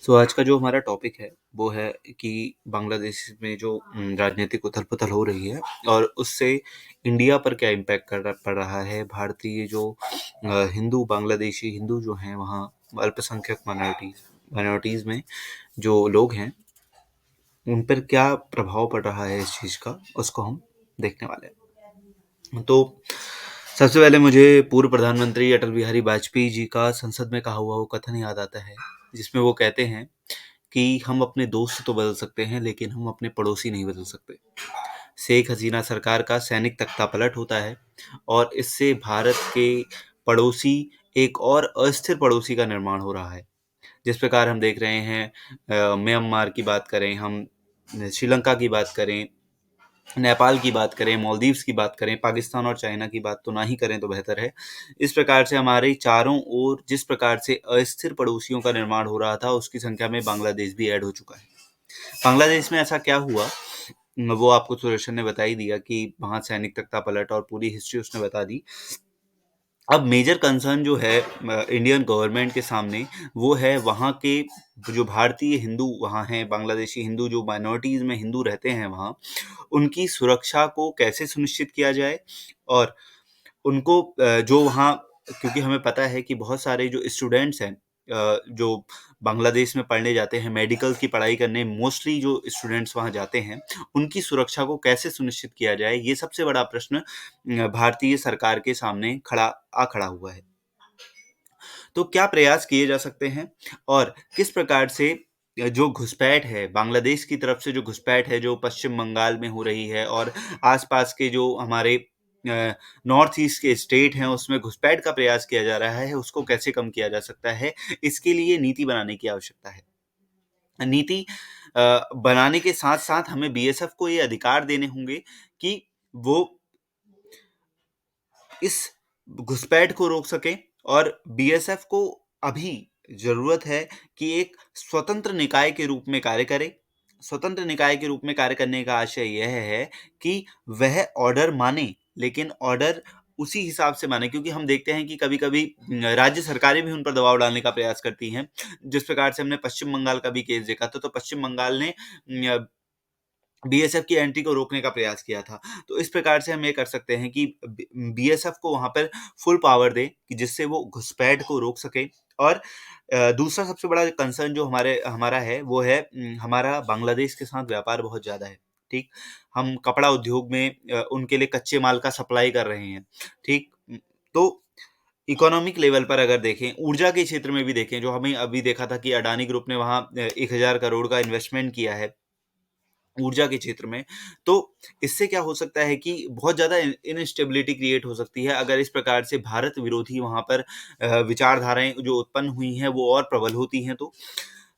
आज का जो हमारा टॉपिक है वो है कि बांग्लादेश में जो राजनीतिक उथल-पुथल हो रही है और उससे इंडिया पर क्या इम्पैक्ट पड़ रहा है। भारतीय जो हिंदू बांग्लादेशी हिंदू जो हैं वहाँ अल्पसंख्यक माइनॉरिटीज़ माइनॉरिटीज़ में जो लोग हैं उन पर क्या प्रभाव पड़ रहा है इस चीज़ का, उसको हम देखने वाले हैं। तो सबसे पहले मुझे पूर्व प्रधानमंत्री अटल बिहारी वाजपेयी जी का संसद में कहा हुआ वो कथन याद आता है, जिसमें वो कहते हैं कि हम अपने दोस्त तो बदल सकते हैं लेकिन हम अपने पड़ोसी नहीं बदल सकते। शेख हसीना सरकार का सैनिक तख्तापलट होता है और इससे भारत के पड़ोसी एक और अस्थिर पड़ोसी का निर्माण हो रहा है। जिस प्रकार हम देख रहे हैं म्यांमार की बात करें, हम श्रीलंका की बात करें, नेपाल की बात करें, मालदीव्स की बात करें, पाकिस्तान और चाइना की बात तो ना ही करें तो बेहतर है। इस प्रकार से हमारे चारों ओर जिस प्रकार से अस्थिर पड़ोसियों का निर्माण हो रहा था, उसकी संख्या में बांग्लादेश भी ऐड हो चुका है। बांग्लादेश में ऐसा क्या हुआ, वो आपको सुदर्शन ने बता ही दिया कि वहाँ सैनिक तख्तापलट और पूरी हिस्ट्री उसने बता दी। अब मेजर कंसर्न जो है इंडियन गवर्नमेंट के सामने, वो है वहाँ के जो भारतीय हिंदू वहाँ हैं, बांग्लादेशी हिंदू जो माइनॉरिटीज़ में हिंदू रहते हैं वहाँ, उनकी सुरक्षा को कैसे सुनिश्चित किया जाए और उनको जो वहाँ, क्योंकि हमें पता है कि बहुत सारे जो स्टूडेंट्स हैं जो बांग्लादेश में पढ़ने जाते हैं, मेडिकल की पढ़ाई करने मोस्टली जो स्टूडेंट्स वहाँ जाते हैं, उनकी सुरक्षा को कैसे सुनिश्चित किया जाए, ये सबसे बड़ा प्रश्न भारतीय सरकार के सामने खड़ा हुआ है। तो क्या प्रयास किए जा सकते हैं और किस प्रकार से जो घुसपैठ है, बांग्लादेश की तरफ से जो घुसपैठ है, जो पश्चिम बंगाल में हो रही है और आस-पास के जो हमारे नॉर्थ ईस्ट के स्टेट हैं, उसमें घुसपैठ का प्रयास किया जा रहा है, उसको कैसे कम किया जा सकता है? इसके लिए नीति बनाने की आवश्यकता है। नीति बनाने के साथ-साथ हमें बीएसएफ को ये अधिकार देने होंगे कि वो इस घुसपैठ को रोक सकें और बीएसएफ को अभी ज़रूरत है कि एक स्वतंत्र निकाय के रूप में कार्य करे। स्वतंत्र निकाय के रूप में कार्य करने का आशय यह है कि वह ऑर्डर माने, लेकिन ऑर्डर उसी हिसाब से माने, क्योंकि हम देखते हैं कि कभी-कभी राज्य सरकारें भी उन पर दबाव डालने का प्रयास करती हैं। जिस प्रकार से हमने पश्चिम बंगाल का भी केस देखा था, तो पश्चिम बंगाल ने बीएसएफ की एंट्री को रोकने का प्रयास किया था। तो इस प्रकार से हम ये कर सकते हैं कि बीएसएफ को वहाँ पर फुल पावर दें कि जिससे वो घुसपैठ को रोक सके। और दूसरा सबसे बड़ा कंसर्न जो हमारा है वो है हमारा बांग्लादेश के साथ व्यापार बहुत ज़्यादा है, ठीक? हम कपड़ा उद्योग में उनके लिए कच्चे माल का सप्लाई कर रहे हैं, ठीक? तो इकोनॉमिक लेवल पर अगर देखें, ऊर्जा के क्षेत्र में भी देखें, जो हमें अभी देखा था कि अडानी ग्रुप ने वहाँ 1000 करोड़ का इन्वेस्टमेंट किया है ऊर्जा के क्षेत्र में। तो इससे क्या हो सकता है कि बहुत ज़्यादा इनस्टेबिलिटी क्रिएट हो सकती है अगर इस प्रकार से भारत विरोधी वहाँ पर विचारधाराएँ जो उत्पन्न हुई हैं वो और प्रबल होती हैं तो।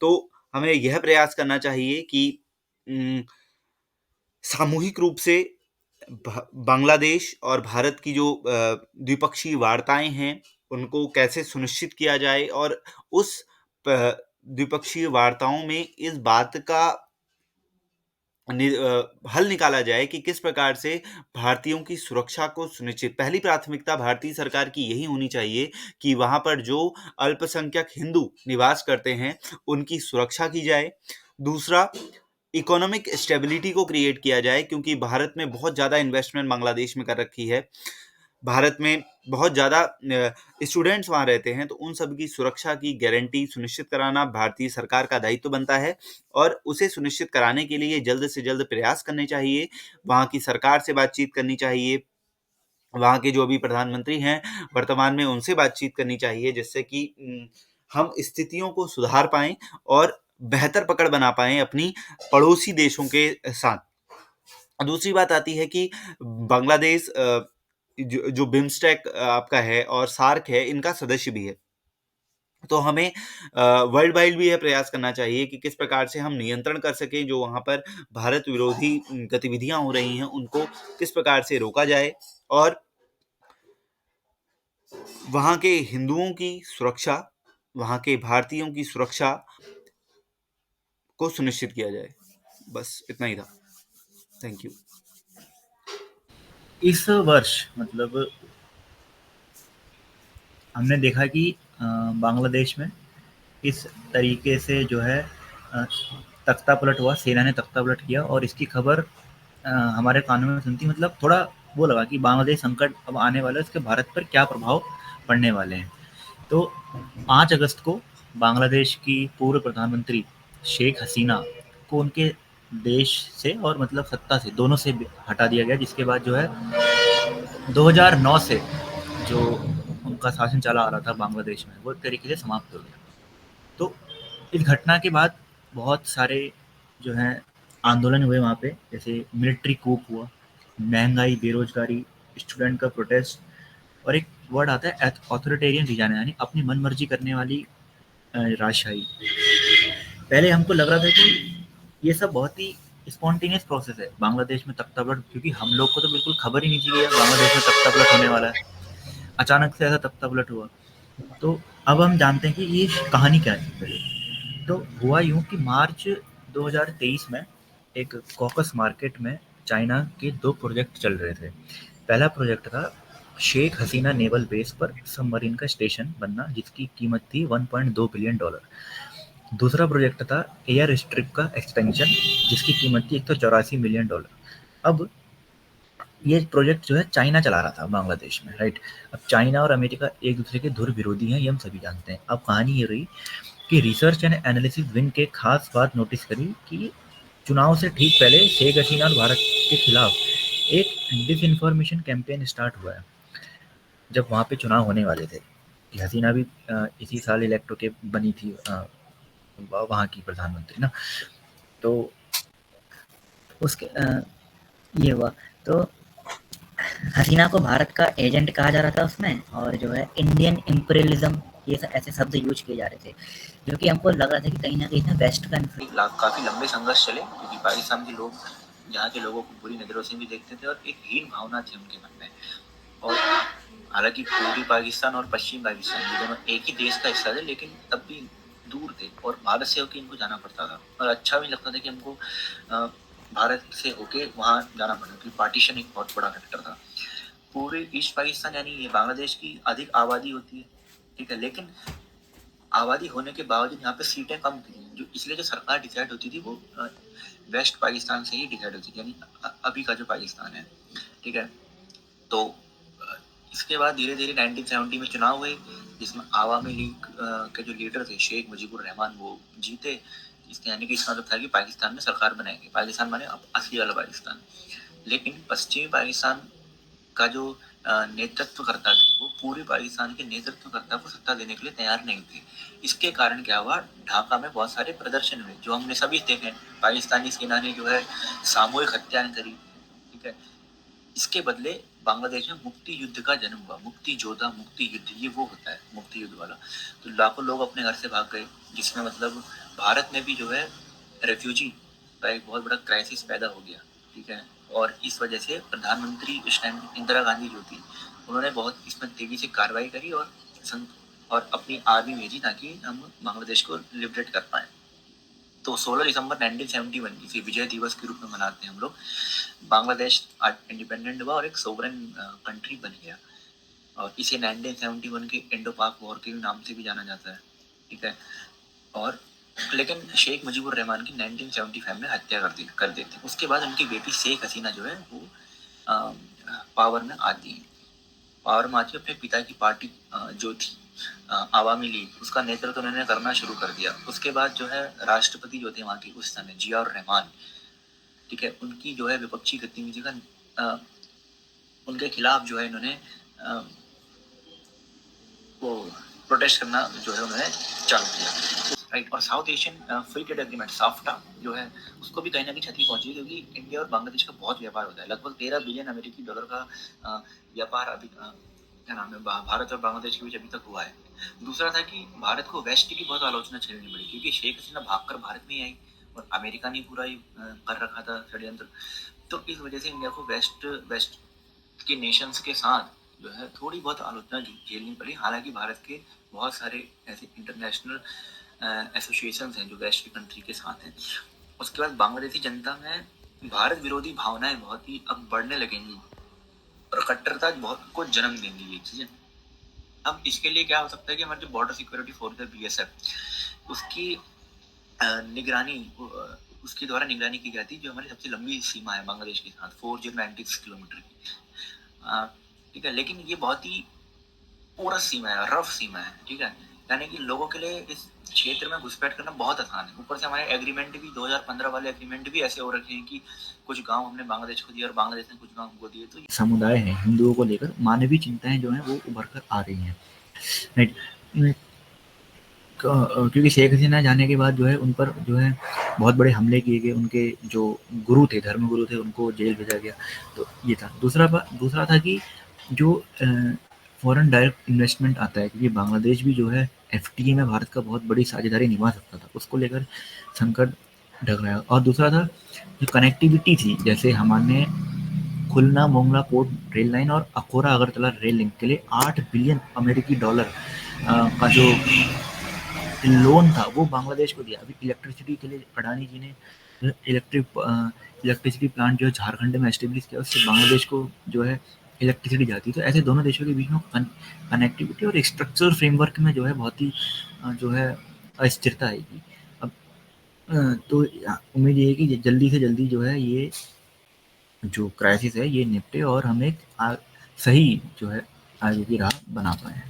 तो हमें यह प्रयास करना चाहिए कि उम, सामूहिक रूप से बांग्लादेश और भारत की जो द्विपक्षीय वार्ताएँ हैं, उनको कैसे सुनिश्चित किया जाए और उस द्विपक्षीय वार्ताओं में इस बात का हल निकाला जाए कि किस प्रकार से भारतीयों की सुरक्षा को सुनिश्चित, पहली प्राथमिकता भारतीय सरकार की यही होनी चाहिए कि वहाँ पर जो अल्पसंख्यक हिंदू निवास करते हैं, उनकी सुरक्षा की जाए। दूसरा, इकोनॉमिक स्टेबिलिटी को क्रिएट किया जाए, क्योंकि भारत में बहुत ज़्यादा इन्वेस्टमेंट बांग्लादेश में कर रखी है। भारत में बहुत ज़्यादा स्टूडेंट्स वहाँ रहते हैं, तो उन सब की सुरक्षा की गारंटी सुनिश्चित कराना भारतीय सरकार का दायित्व बनता है और उसे सुनिश्चित कराने के लिए जल्द से जल्द प्रयास करने चाहिए। वहाँ की सरकार से बातचीत करनी चाहिए, वहाँ के जो अभी प्रधानमंत्री हैं वर्तमान में, उनसे बातचीत करनी चाहिए, जिससे कि हम स्थितियों को सुधार पाएँ और बेहतर पकड़ बना पाएँ अपनी पड़ोसी देशों के साथ। दूसरी बात आती है कि बांग्लादेश जो जो बिम्स्टेक आपका है और सार्क है, इनका सदस्य भी है। तो हमें वर्ल्ड वाइड भी यह प्रयास करना चाहिए कि किस प्रकार से हम नियंत्रण कर सकें, जो वहाँ पर भारत विरोधी गतिविधियाँ हो रही हैं, उनको किस प्रकार से रोका जाए और वहाँ के हिंदुओं की सुरक्षा, वहाँ के भारतीयों की सुरक्षा को सुनिश्चित किया जाए। बस इतना ही था। Thank you. इस वर्ष मतलब हमने देखा कि बांग्लादेश में इस तरीके से जो है अ, तख्ता पलट हुआ, सेना ने तख्ता पलट किया और इसकी खबर हमारे कानों में सुनती मतलब थोड़ा वो लगा कि बांग्लादेश संकट अब आने वाला है, इसके भारत पर क्या प्रभाव पड़ने वाले हैं। तो 5 अगस्त को बांग्लादेश की पूर्व प्रधानमंत्री शेख हसीना को उनके देश से और मतलब सत्ता से दोनों से हटा दिया गया, जिसके बाद जो है 2009 से जो उनका शासन चला आ रहा था बांग्लादेश में वो एक तरीके से समाप्त हो गया। तो इस घटना के बाद बहुत सारे जो है आंदोलन हुए वहाँ पे, जैसे मिलिट्री कूप हुआ, महंगाई, बेरोजगारी, स्टूडेंट का प्रोटेस्ट और एक वर्ड आता है ऑथोरिटेरियन रीजन, यानी अपनी मन मर्जी करने वाली राजशाही। पहले हमको लग रहा था कि ये सब बहुत ही स्पॉन्टेनियस प्रोसेस है बांग्लादेश में तख्ता पलट, क्योंकि हम लोग को तो बिल्कुल खबर ही नहीं थी कि बांग्लादेश में तख्ता पलट होने वाला है। अचानक से ऐसा तख्ता पलट हुआ। तो अब हम जानते हैं कि ये कहानी क्या है पहले। तो हुआ यूँ कि मार्च 2023 में एक कॉकस मार्केट में चाइना के 2 प्रोजेक्ट चल रहे थे। पहला प्रोजेक्ट था शेख हसीना नेवल बेस पर सबमरीन का स्टेशन बनना, जिसकी कीमत थी $1.2 बिलियन। दूसरा प्रोजेक्ट था एयर स्ट्रिप का एक्सटेंशन, जिसकी कीमत थी $184 मिलियन। अब ये प्रोजेक्ट जो है चाइना चला रहा था बांग्लादेश में, राइट। अब चाइना और अमेरिका एक दूसरे के धुर विरोधी हैं, ये हम सभी जानते हैं। अब कहानी ये रही कि रिसर्च एंड एनालिसिस विंग के खास बात नोटिस करी कि चुनाव से ठीक पहले शेख हसीना और भारत के खिलाफ एक डिसइंफॉर्मेशन कैंपेन स्टार्ट हुआ है, जब वहाँ पे चुनाव होने वाले थे कि हसीना भी इसी साल इलेक्ट होके बनी थी वहाँ की प्रधानमंत्री ना। तो उसके ये हुआ। तो हसीना को भारत का एजेंट कहा जा रहा था उसमें, और जो है इंडियन इम्पीरियलिज्म, ये सब ऐसे शब्द यूज किए जा रहे थे, जो कि हमको लग रहा था कि कहीं ना कहीं ना वेस्ट का काफी लंबे संघर्ष चले, क्योंकि पाकिस्तान के लोग यहाँ के लोगों को बुरी नजरों से भी देखते थे और एक हीन भावना थी उनके मन में। और हालांकि पूर्वी पाकिस्तान और पश्चिम पाकिस्तान ये दोनों एक ही देश का हिस्सा थे, लेकिन तब भी दूर थे और भारत से होकर इनको जाना पड़ता था। और अच्छा भी लगता था कि हमको भारत से होके वहाँ जाना पड़ता, क्योंकि पार्टीशन एक बहुत बड़ा फैक्टर था। पूर्वी ईस्ट पाकिस्तान यानी ये बांग्लादेश की अधिक आबादी होती है, ठीक है, लेकिन आबादी होने के बावजूद यहाँ पे सीटें कम थी, जो इसलिए जो सरकार डिसाइड होती थी वो वेस्ट पाकिस्तान से ही डिसाइड होती थी, यानी अभी का जो पाकिस्तान है, ठीक है। तो इसके बाद धीरे धीरे 1970 में चुनाव हुए, जिसमें आवामी लीग के जो लीडर थे शेख मुजीबुर रहमान वो जीते। इसके यानी कि इसका मतलब था कि पाकिस्तान में सरकार बनाएंगे, पाकिस्तान बने अब असली वाला पाकिस्तान। लेकिन पश्चिमी पाकिस्तान का जो नेतृत्व करता थे वो पूरे पाकिस्तान के नेतृत्वकर्ता को सत्ता देने के लिए तैयार नहीं थे। इसके कारण क्या हुआ, ढाका में बहुत सारे प्रदर्शन हुए, जो हमने सभी देखे। पाकिस्तानी सेना ने जो है सामूहिक हत्याएं करी, ठीक है। इसके बदले बांग्लादेश में मुक्ति युद्ध का जन्म हुआ। मुक्ति जोधा, मुक्ति युद्ध, ये वो होता है मुक्ति युद्ध वाला। तो लाखों लोग अपने घर से भाग गए, जिसमें मतलब भारत में भी जो है रेफ्यूजी का एक बहुत बड़ा क्राइसिस पैदा हो गया, ठीक है। और इस वजह से प्रधानमंत्री उस टाइम इंदिरा गांधी जो थी, उन्होंने बहुत इसमें तेजी से कार्रवाई करी और अपनी आर्मी भेजी ताकि हम बांग्लादेश को लिबरेट कर पाए। तो 16 दिसंबर 1971 इसे विजय दिवस के रूप में मनाते हैं हम लोग। बांग्लादेश इंडिपेंडेंट हुआ और एक सोवरेन कंट्री बन गया, और इसे 1971 के इंडो पाक वॉर के नाम से भी जाना जाता है, ठीक है। और लेकिन शेख मुजीबुर रहमान की 1975 में हत्या कर देते। उसके बाद उनकी बेटी शेख हसीना जो है वो पावर में आती है। पावर में आती है, अपने पिता की पार्टी जो थी आवामी लीग, उसका नेतृत्व उन्होंने करना शुरू कर दिया। उसके बाद जो है राष्ट्रपति जो थे वहाँ के उस समय जिया और रहमान, ठीक है, उनकी जो है विपक्षी गतिविधि का उनके खिलाफ जो है इन्होंने वो प्रोटेस्ट करना जो है उन्होंने चालू किया, राइट। और south Asian free trade agreement SAFTA जो है उसको भी कहीं ना कहीं क्षति पहुंची, क्योंकि इंडिया और बांग्लादेश का बहुत व्यापार होता है। लगभग 13 बिलियन अमेरिकी डॉलर का व्यापार अभी क्या नाम है भारत और बांग्लादेश के बीच अभी तक हुआ है। दूसरा था कि भारत को वेस्ट की बहुत आलोचना झेलनी पड़ी, क्योंकि शेख हसीना भागकर भारत में आई और अमेरिका ने पूरा ही कर रखा था षड्यंत्र। तो इस वजह से इंडिया को वेस्ट वेस्ट के नेशंस के साथ जो है थोड़ी बहुत आलोचना झेलनी पड़ी। हालांकि भारत के बहुत सारे ऐसे इंटरनेशनल एसोसिएशन हैं जो वेस्ट की कंट्री के साथ हैं। उसके बाद बांग्लादेशी जनता में भारत विरोधी भावनाएं बहुत ही अब बढ़ने लगेंगी और कट्टरता बहुत को जन्म देंगी ये चीजें। अब इसके लिए क्या हो सकता है कि हमारी जो बॉर्डर सिक्योरिटी फोर्स है BSF, उसकी निगरानी उसके द्वारा निगरानी की जाती है, जो हमारी सबसे लंबी सीमा है बांग्लादेश के साथ 4096 किलोमीटर की। ठीक है, लेकिन ये बहुत ही पोरस सीमा है, रफ सीमा है। ठीक है, यानी कि लोगों के लिए इस क्षेत्र में घुसपैठ करना बहुत आसान है। ऊपर से हमारे एग्रीमेंट भी 2015 वाले एग्रीमेंट भी ऐसे हो रखे हैं कि कुछ गांव हमने बांग्लादेश को दिए और बांग्लादेश ने कुछ गांव हमको दिए। तो समुदाय है हिंदुओं को लेकर मानवीय चिंताएं जो हैं वो उभर कर आ रही हैं, राइट। क्योंकि शेख हसीना जाने के बाद जो है उन पर जो है बहुत बड़े हमले किए गए, उनके जो गुरु थे, धर्म गुरु थे, उनको जेल भेजा गया। तो ये था। दूसरा था कि जो फॉरेन डायरेक्ट इन्वेस्टमेंट आता है, क्योंकि बांग्लादेश भी जो है FTA में भारत का बहुत बड़ी साझेदारी निभा सकता था, उसको लेकर संकट ढक रहा है। और दूसरा था जो कनेक्टिविटी थी, जैसे हमारे खुलना मोंगला पोर्ट रेल लाइन और अकोरा अगरतला रेल लिंक के लिए $8 बिलियन का जो लोन था वो बांग्लादेश को दिया। अभी इलेक्ट्रिसिटी के लिए अडानी जी ने इलेक्ट्रिसिटी प्लांट जो है झारखंड में एस्टेब्लिश किया, उससे बांग्लादेश को जो है इलेक्ट्रिसिटी जाती है। तो ऐसे दोनों देशों के बीच में कनेक्टिविटी और स्ट्रक्चरल फ्रेमवर्क में जो है बहुत ही जो है अस्थिरता आएगी। अब तो उम्मीद ये है कि जल्दी से जल्दी जो है ये जो क्राइसिस है ये निपटे और हम एक सही जो है आगे की राह बना पाए।